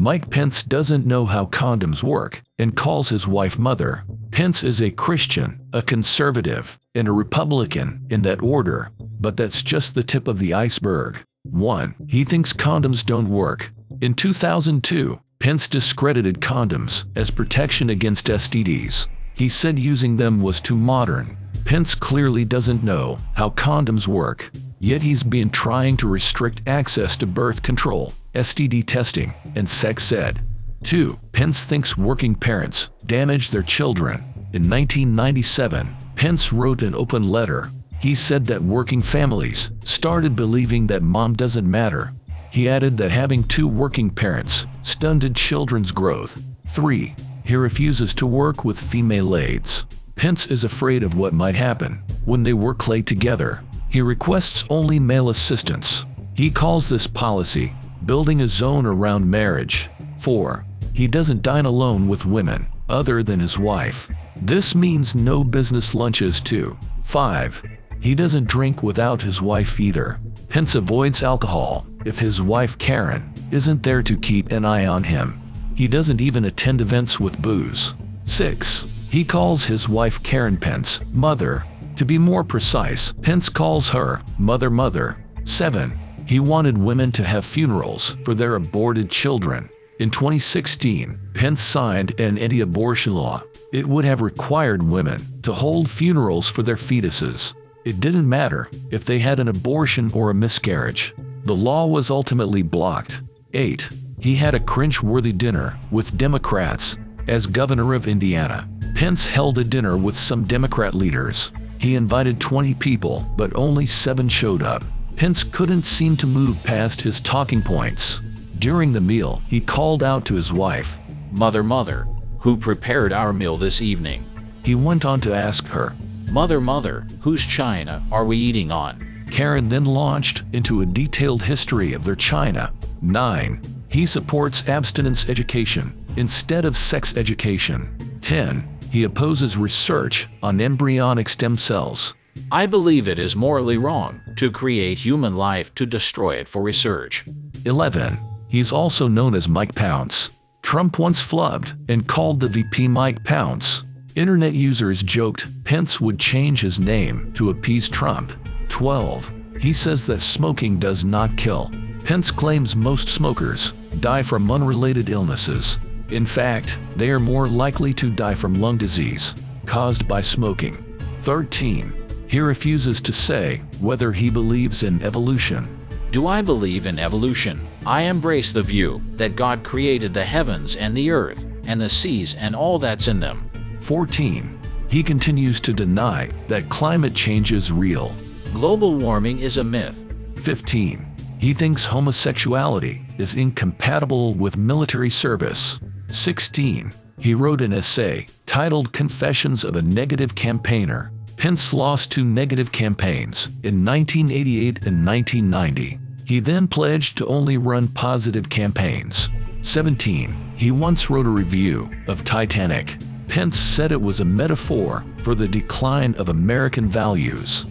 Mike Pence doesn't know how condoms work and calls his wife mother. Pence is a Christian, a conservative, and a Republican in that order, but that's just the tip of the iceberg. 1. He thinks condoms don't work. In 2002, Pence discredited condoms as protection against STDs. He said using them was too modern. Pence clearly doesn't know how condoms work, yet he's been trying to restrict access to birth control, STD testing, and sex ed. 2. Pence thinks working parents damage their children. In 1997, Pence wrote an open letter. He said that working families started believing that mom doesn't matter. He added that having 2 working parents stunted children's growth. 3. He refuses to work with female aides. Pence is afraid of what might happen when they work late together. He requests only male assistants. He calls this policy building a zone around marriage. 4. He doesn't dine alone with women other than his wife. This means no business lunches too. 5. He doesn't drink without his wife either. Pence avoids alcohol if his wife Karen isn't there to keep an eye on him. He doesn't even attend events with booze. 6. He calls his wife Karen Pence mother. To be more precise, Pence calls her mother. 7. He wanted women to have funerals for their aborted children. In 2016, Pence signed an anti-abortion law. It would have required women to hold funerals for their fetuses. It didn't matter if they had an abortion or a miscarriage. The law was ultimately blocked. 8. He had a cringe-worthy dinner with Democrats. As governor of Indiana, Pence held a dinner with some Democrat leaders. He invited 20 people, but only 7 showed up. Pence couldn't seem to move past his talking points. During the meal, he called out to his wife, Mother, who prepared our meal this evening? He went on to ask her, Mother, whose china are we eating on? Karen then launched into a detailed history of their china. 9. He supports abstinence education instead of sex education. 10. He opposes research on embryonic stem cells. I believe it is morally wrong to create human life to destroy it for research. 11. He's also known as Mike Pounce. Trump once flubbed and called the VP Mike Pounce. Internet users joked Pence would change his name to appease Trump. 12. He says that smoking does not kill. Pence claims most smokers die from unrelated illnesses. In fact, they are more likely to die from lung disease caused by smoking. 13. He refuses to say whether he believes in evolution. Do I believe in evolution? I embrace the view that God created the heavens and the earth and the seas and all that's in them. 14. He continues to deny that climate change is real. Global warming is a myth. 15. He thinks homosexuality is incompatible with military service. 16. He wrote an essay titled Confessions of a Negative Campaigner. Pence lost 2 negative campaigns in 1988 and 1990. He then pledged to only run positive campaigns. 17. He once wrote a review of Titanic. Pence said it was a metaphor for the decline of American values.